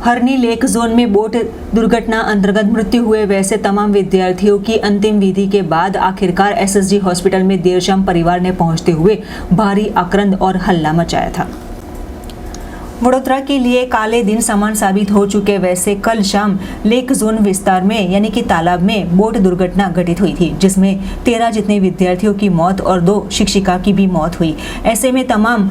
हरनी lake zone में boat दुर्घटना अंतर्गत मृत्यु हुए वैसे तमाम विद्यार्थियों की अंतिम विधि के बाद आखिरकार एसएसजी हॉस्पिटल में देर शाम परिवार ने पहुंचते हुए भारी आक्रंद और हल्ला मचाया था। वडोदरा के लिए काले दिन समान साबित हो चुके वैसे कल शाम लेक जोन विस्तार में यानी कि तालाब में बोट दुर्घटना घटित हुई थी, जिसमें 13 जितने विद्यार्थियों की मौत और 2 शिक्षिका की भी मौत हुई। ऐसे में तमाम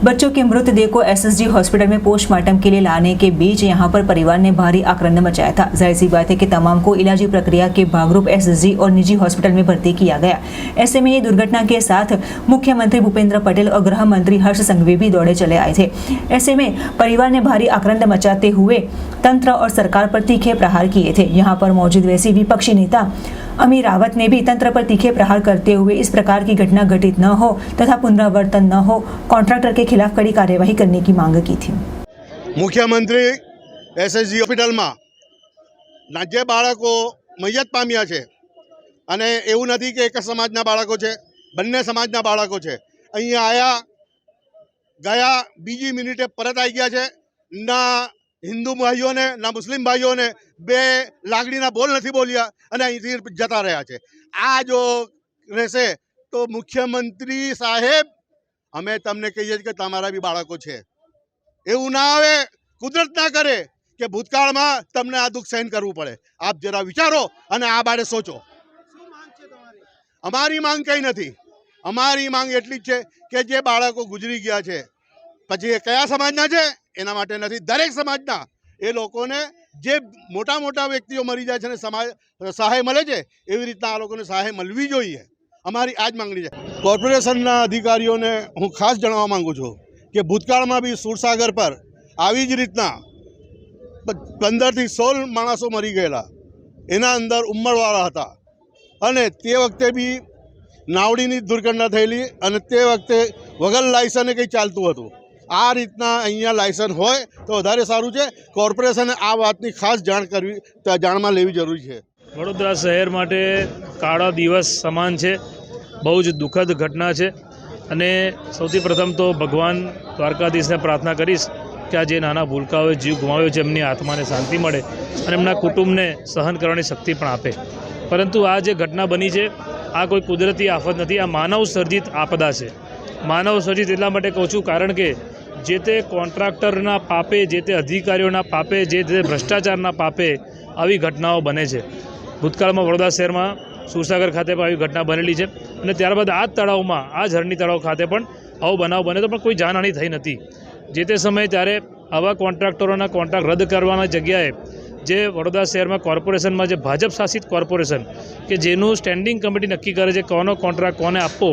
बच्चों के मृतदेह को एसएसजी हॉस्पिटल में पोस्टमार्टम के लिए लाने के बीच यहां पर परिवार ने भारी आक्रंद मचाया था। जाहिर सी बात है कि तमाम को इलाजी प्रक्रिया के भागरूप एसएसजी और निजी हॉस्पिटल में भर्ती किया गया। ऐसे में ये दुर्घटना के साथ मुख्यमंत्री भूपेंद्र पटेल और गृह मंत्री हर्ष संघवी भी दौड़े चले आए थे। ऐसे में परिवार ने भारी आक्रंद मचाते हुए तंत्र और सरकार पर तीखे प्रहार किए थे। यहाँ पर मौजूद वैसी विपक्षी नेता अमी रावत ने भी तंत्र पर तीखे प्रहार करते हुए इस प्रकार की घटना घटित न हो तथा पुनरावर्तन न हो, कॉन्ट्रैक्टर के खिलाफ कड़ी कार्यवाही करने की मांग की थी। मुख्यमंत्री एसएसजी હોસ્પિટલ માં જે બાળકો મૈયત પામ્યા છે અને એવું નથી કે એક જ સમાજના બાળકો છે, બંને સમાજના બાળકો છે, અહીંયા આયા ગયા બીજી મિનિટે પરત આવી ગયા છે। ના हिंदू भाईओं ने ना मुस्लिम भाईओं ने बे लागणीना बोल नहीं बोलिया અને અહીંથી જતા રહ્યા છે। આ જો રહેશે તો મુખ્યમંત્રી સાહેબ અમે તમને કહીએ કે તમારા બી બાળકો છે, એવું ના આવે, કુદરત ના કરે કે ભૂતકાળમાં તમને આ દુઃખ સહન કરવું પડે। આપ જરા વિચારો અને આ બારે સોચો। અમારી માંગ કંઈ નથી, અમારી માંગ એટલી જ છે કે જે બાળકો ગુજરી ગયા છે પછી એ કયા સમાજના છે એના માટે નથી, દરેક સમાજના એ લોકોને જે મોટા મોટા વ્યક્તિઓ મરી જાય છે ને સમાજ સહાય મળે છે એવી રીતના આ લોકોને સહાય મળવી જોઈએ। અમારી આ જ માંગણી છે। કોર્પોરેશનના અધિકારીઓને હું ખાસ જણાવવા માંગુ છું કે ભૂતકાળમાં બી સુરસાગર પર આવી જ રીતના 15 થી 16 માણસો મરી ગયેલા, એના અંદર ઉંમરવાળા હતા અને તે વખતે બી નાવડીની દુર્ઘટના થયેલી અને તે વખતે વગર લાયસન્સે કંઈ ચાલતું હતું। આ રીતના અહીંયા લાયસન્સ હોય તો વધારે સારું છે। કોર્પોરેશને આ વાતની ખાસ જાણમાં લેવી જરૂરી છે। વડોદરા શહેર માટે કાળા દિવસ સમાન છે, બહુ જ દુઃખદ ઘટના છે અને સૌથી પ્રથમ તો ભગવાન દ્વારકાધીશને પ્રાર્થના કરીશ કે આ જે નાના ભૂલકાઓએ જીવ ગુમાવ્યો છે એમની આત્માને શાંતિ મળે અને એમના કુટુંબને સહન કરવાની શક્તિ પણ આપે। પરંતુ આ જે ઘટના બની છે આ કોઈ કુદરતી આફત નથી, આ માનવ સર્જિત આપદા છે। માનવ સર્જિત એટલા માટે કહું છું કારણ કે જે તે કોન્ટ્રાક્ટરના પાપે, જે તે અધિકારીઓના પાપે, જે તે ભ્રષ્ટાચારના પાપે આવી ઘટનાઓ બને છે। ભૂતકાળમાં વડોદરા શહેરમાં સુરસાગર ખાતે પણ આવી ઘટના બનેલી છે અને ત્યારબાદ આ જ તળાવમાં, આ જ હરણી તળાવ ખાતે પણ આવો બનાવ બને તો પણ કોઈ જાનહાનિ થઈ નથી। જે તે સમયે ત્યારે આવા કોન્ટ્રાક્ટરોના કોન્ટ્રાક્ટ રદ કરવાના જગ્યાએ જે વડોદરા શહેરમાં કોર્પોરેશનમાં જે ભાજપ શાસિત કોર્પોરેશન કે જેનું સ્ટેન્ડિંગ કમિટી નક્કી કરે છે કોનો કોન્ટ્રાક્ટ કોને આપવો,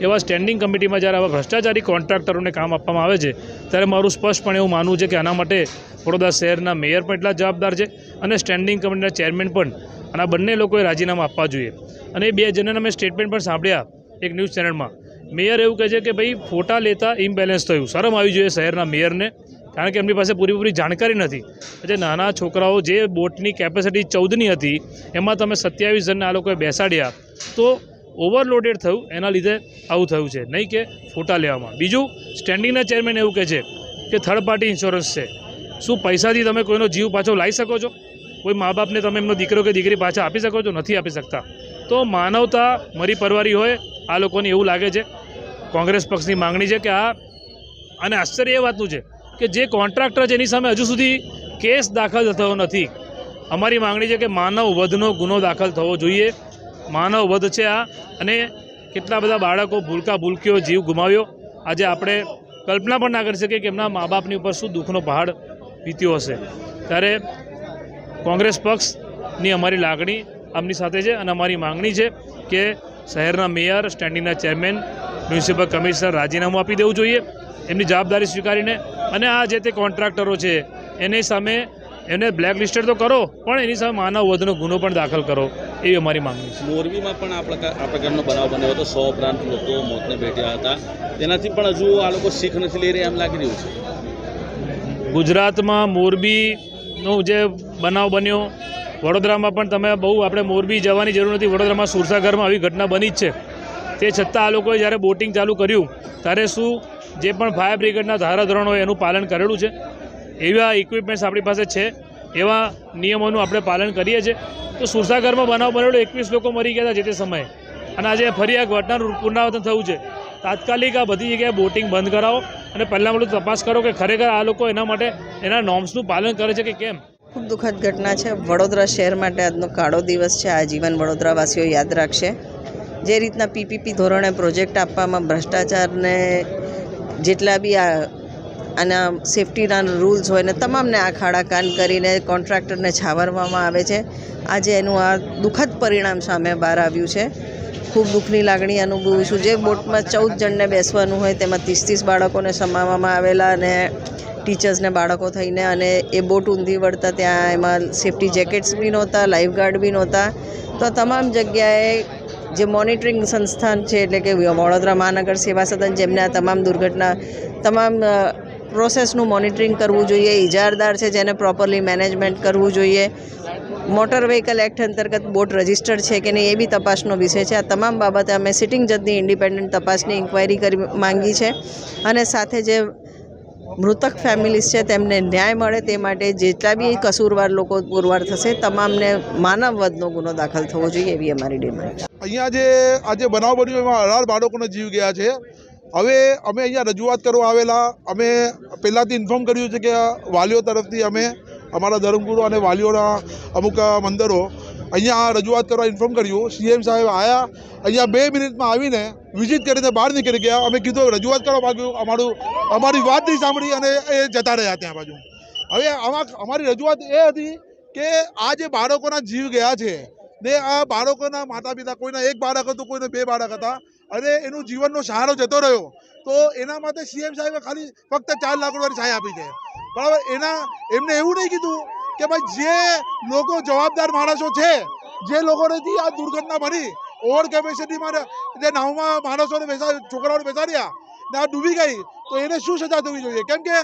એવા સ્ટેન્ડિંગ કમિટીમાં જ્યારે આવા ભ્રષ્ટાચારી કોન્ટ્રાક્ટરોને કામ આપવામાં આવે છે ત્યારે મારું સ્પષ્ટપણે એવું માનવું છે કે આના માટે વડોદરા શહેરના મેયર પણ એટલા જવાબદાર છે અને સ્ટેન્ડિંગ કમિટીના ચેરમેન પણ, અને આ બંને લોકોએ રાજીનામા આપવા જોઈએ। અને એ 2 જણના મેં સ્ટેટમેન્ટ પણ સાંભળ્યા એક ન્યૂઝ ચેનલમાં। મેયર એવું કહે છે કે ભાઈ ફોટા લેતા ઇમ્બેલેન્સ થયું, શરમ આવી જોઈએ શહેરના મેયરને, કારણ કે એમની પાસે પૂરી જાણકારી નથી। જે નાના છોકરાઓ, જે બોટની કેપેસિટી 14ની હતી એમાં તમે 27 જણને આ લોકોએ બેસાડ્યા તો ઓવરલોડેડ થયું, એના લીધે આવું થયું છે, નહીં કે ફોટા લેવામાં। બીજું, સ્ટેન્ડિંગના ચેરમેન એવું કહે છે કે થર્ડ પાર્ટી ઇન્સ્યોરન્સ છે। શું પૈસાથી તમે કોઈનો જીવ પાછો લાવી શકો છો? કોઈ મા બાપને તમે એમનો દીકરો કે દીકરી પાછા આપી શકો છો? નથી આપી શકતા। તો માનવતા મરી પરવારી હોય આ લોકોને એવું લાગે છે। કોંગ્રેસ પક્ષની માંગણી છે કે અને આશ્ચર્ય એ વાતનું છે કે જે કોન્ટ્રાક્ટર જેની સામે હજુ સુધી કેસ દાખલ થયો નથી, અમારી માંગણી છે કે માનવ વધનો ગુનો દાખલ થવો જોઈએ। માનવ વધ છે આ, અને કેટલા બધા બાળકો, ભૂલકીઓ જીવ ગુમાવ્યો। આજે આપણે કલ્પના પણ ના કરી શકીએ કે એમના મા બાપની ઉપર શું દુઃખનો પહાડ વીત્યો હશે। ત્યારે કોંગ્રેસ પક્ષની અમારી લાગણી આમની સાથે છે અને અમારી માંગણી છે કે શહેરના મેયર, સ્ટેન્ડિંગના ચેરમેન, મ્યુનિસિપલ કમિશનર રાજીનામું આપી દેવું જોઈએ એમની જવાબદારી સ્વીકારીને, અને આ જે તે કોન્ટ્રાક્ટરો છે એની સામે એને બ્લેકલિસ્ટેડ તો કરો પણ એની સામે માનવ વધનો ગુનો પણ દાખલ કરો, એવી અમારી માંગણી છે। મોરબીમાં પણ આ પ્રકારનો બનાવ બન્યો હતો, 100 ઉપરાંત લોકો મોતને ભેટ્યા હતા, તેનાથી પણ હજુ આ લોકો શીખ નથી લઈ રહ્યા એમ લાગી રહ્યું છે। ગુજરાતમાં મોરબીનો જે બનાવ બન્યો, વડોદરામાં પણ તમે બહુ આપણે મોરબી જવાની જરૂર નથી, વડોદરામાં સુરસાગરમાં આવી ઘટના બની જ છે। તે છતાં આ લોકોએ જ્યારે બોટિંગ ચાલુ કર્યું ત્યારે શું જે પણ ફાયર બ્રિગેડના ધારાધોરણ હોય એનું પાલન કરેલું છે? એવા ઇક્વિપમેન્ટ્સ આપણી પાસે છે, એવા નિયમોનું આપણે પાલન કરીએ છીએ. તો સુરસાગરમાં બનાવ બનેલો 21 લોકો મરી ગયા હતા જે તે સમયે, અને આજે ફરી આ ઘટનાનું પુનરાવર્તન થયું છે. તાત્કાલિક આ બધી જગ્યાએ બોટિંગ બંધ કરાવો અને પહેલાં બધું તપાસ કરો કે ખરેખર આ લોકો એના માટે એના નોર્મ્સનું પાલન કરે છે કે કેમ. ખૂબ દુઃખદ ઘટના છે. વડોદરા શહેર માટે આજનો કાળો દિવસ છે. આજીવન વડોદરાવાસીઓ યાદ રાખશે. જે રીતના પીપીપી ધોરણે પ્રોજેક્ટ આપવામાં ભ્રષ્ટાચારને જેટલા બી આના સેફટીના રૂલ્સ હોય ને તમામને આ ખાડા કાન કરીને કોન્ટ્રાક્ટરને છાવરવામાં આવે છે. આજે એનું આ દુઃખદ પરિણામ સામે બહાર આવ્યું છે. ખૂબ દુઃખની લાગણી અનુભવું છું. જે બોટમાં 14 જણને બેસવાનું હોય તેમાં 30 બાળકોને સમાવવામાં આવેલા અને ટીચર્સને બાળકો થઈને, અને એ બોટ ઊંધી વળતા ત્યાં એમાં સેફટી જેકેટ્સ બી નહોતા, લાઈફગાર્ડ બી નહોતા. તો તમામ જગ્યાએ જે મોનિટરિંગ સંસ્થાન છે એટલે કે વડોદરા મહાનગર સેવા સદન, જેમને આ તમામ પ્રોસેસનું મોનિટરિંગ કરવું જોઈએ. ઇજારદાર છે જેને પ્રોપરલી મેનેજમેન્ટ કરવું જોઈએ. મોટર વ્હીકલ એક્ટ અંતર્ગત બોટ રજિસ્ટર્ડ છે કે નહીં એ બી તપાસનો વિષય છે. આ તમામ બાબતે અમે સિટિંગ જજની ઇન્ડિપેન્ડન્ટ તપાસની ઇન્ક્વાયરી કરી માંગી છે, અને સાથે જે મૃતક ફેમિલીઝ છે તેમને ન્યાય મળે તે માટે જેટલા બી કસૂરવાર લોકો પુરવાર થશે તમામને માનવવધનો ગુનો દાખલ થવો જોઈએ એવી અમારી ડિમાન્ડ. અહીંયા આજે બનાવ બન્યો એમાં 18 બાળકોનો જીવ ગયા છે. હવે અમે અહીંયા રજૂઆત કરવા આવેલા. અમે પહેલાંથી ઇન્ફોર્મ કર્યું છે કે વાલીઓ તરફથી અમે અમારા ધર્મગુરુ અને વાલીઓના અમુક મંદિરો અહીંયા રજૂઆત કરવા ઇન્ફોર્મ કર્યું. સીએમ સાહેબ આવ્યા, અહીંયા 2 મિનિટમાં આવીને વિઝિટ કરીને બહાર નીકળી ગયા. અમે કીધું રજૂઆત કરવા માગ્યું, અમારી વાત નહીં સાંભળી અને એ જતા રહ્યા ત્યાં બાજુ. હવે આમાં અમારી રજૂઆત એ હતી કે આ જે બાળકોના જીવ ગયા છે ને આ બાળકોના માતા પિતા, કોઈના 1 બાળક હતું, કોઈને 2 બાળક હતા, અને એનું જીવનનો સહારો જતો રહ્યો. તો એના માટે સીએમ સાહેબે ખાલી ફક્ત 4 લાખ રૂપિયાની સહાય આપી છે. બરાબર. એમને એવું નહીં કીધું કે ભાઈ જે લોકો જવાબદાર માણસો છે, જે લોકોનેથી આ દુર્ઘટના બની, ઓવર કેપેસિટીમાં જે નાવમાં માણસોને છોકરાઓને બેસાડ્યા ને આ ડૂબી ગઈ, તો એને શું સજા થવી જોઈએ? કેમ કે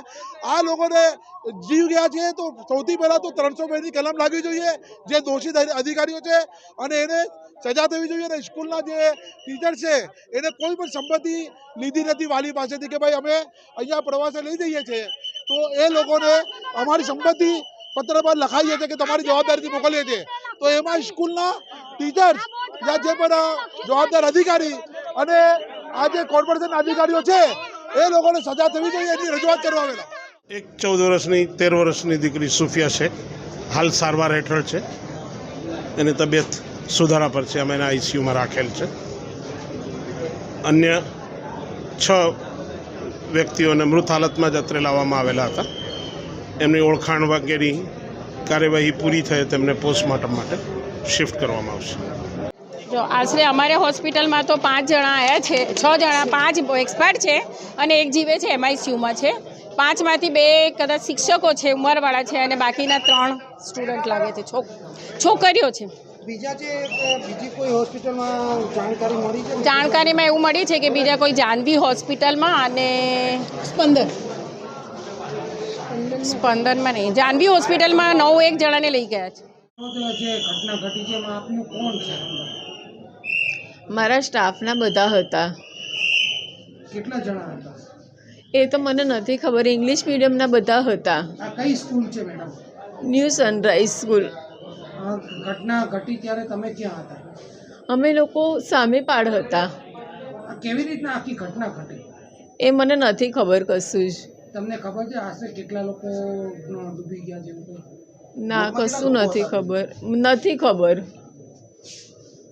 આ લોકોને જીવ ગયા છે તો સૌથી પહેલાં તો 302ની કલમ લાગવી જોઈએ, જે દોષિત અધિકારીઓ છે, અને એને સજા થવી જોઈએ. અને સ્કૂલના જે ટીચર છે એને કોઈ પણ સંપત્તિ લીધી નથી વાલી પાસેથી કે ભાઈ અમે અહીંયા પ્રવાસે લઈ જઈએ છીએ, તો એ લોકોને અમારી સંપત્તિ પત્ર પર લખાઈએ છીએ કે તમારી જવાબદારીથી મોકલીએ છીએ. તો એમાં સ્કૂલના ટીચર્સ યા જે પણ જવાબદાર અધિકારી અને આ જે કોર્પોરેશનના અધિકારીઓ છે એ લોકોને સજા થવી જોઈએ એની રજૂઆત કરવા આવેલા. એક 14 વર્ષની 13 વર્ષની દીકરી સુફિયા છે, હાલ સારવાર હેઠળ છે. એની તબિયત સુધારા પર છે. અમે એને આઈસીયુમાં રાખેલ છે. અન્ય 6 વ્યક્તિઓને મૃત હાલતમાં જ અત્રે લાવવામાં આવેલા હતા. એમની ઓળખાણ વગેરેની કાર્યવાહી પૂરી થઈ તેમને પોસ્ટમોર્ટમ માટે શિફ્ટ કરવામાં આવશે. જો આશરે અમારે હોસ્પિટલમાં તો 5 જણા આવ્યા છે, 6 જણા, 5 એક્સપર્ટ છે અને 1 જીવે છે, એમઆઈસીયુમાં છે. 5માંથી 2 કદાચ શિક્ષકો છે, ઉંમરવાળા છે, અને બાકીના 3 સ્ટુડન્ટ લાગે છે, છોકરીઓ છે. બીજી કોઈ હોસ્પિટલમાં જાણકારી મળી છે? જાણકારીમાં એવું મળી છે કે બીજા કોઈ જાનવી હોસ્પિટલમાં અને સ્પંદનમાં નહીં, જાનવી હોસ્પિટલમાં 9 જણાને લઈ ગયા છે. જે ઘટના ઘટી છે એમાં આપનું કોણ છે? મારા સ્ટાફના બધા હતા. કેટલા જણા હતા એ તો મને નથી ખબર. ઇંગ્લિશ મીડિયમના બધા હતા. આ કઈ સ્કૂલ છે મેડમ? New sunrise school. ઘટના ઘટી ત્યારે તમે ક્યાં હતા? અમે લોકો સામે પાડ હતા. કેવી રીતના આખી ઘટના ઘટી એ મને નથી ખબર કશું જ. તમને ખબર છે આશરે કેટલા લોકો ડૂબી ગયા જેવું? ના, કશું નથી ખબર.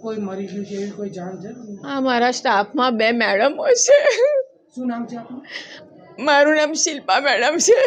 કોઈ મરી ગયું છે એવી કોઈ જાણ છે? હા, મારા સ્ટાફમાં 2 મેડમો છે. શું નામ છે આપનું? મારું નામ શિલ્પા મેડમ છે.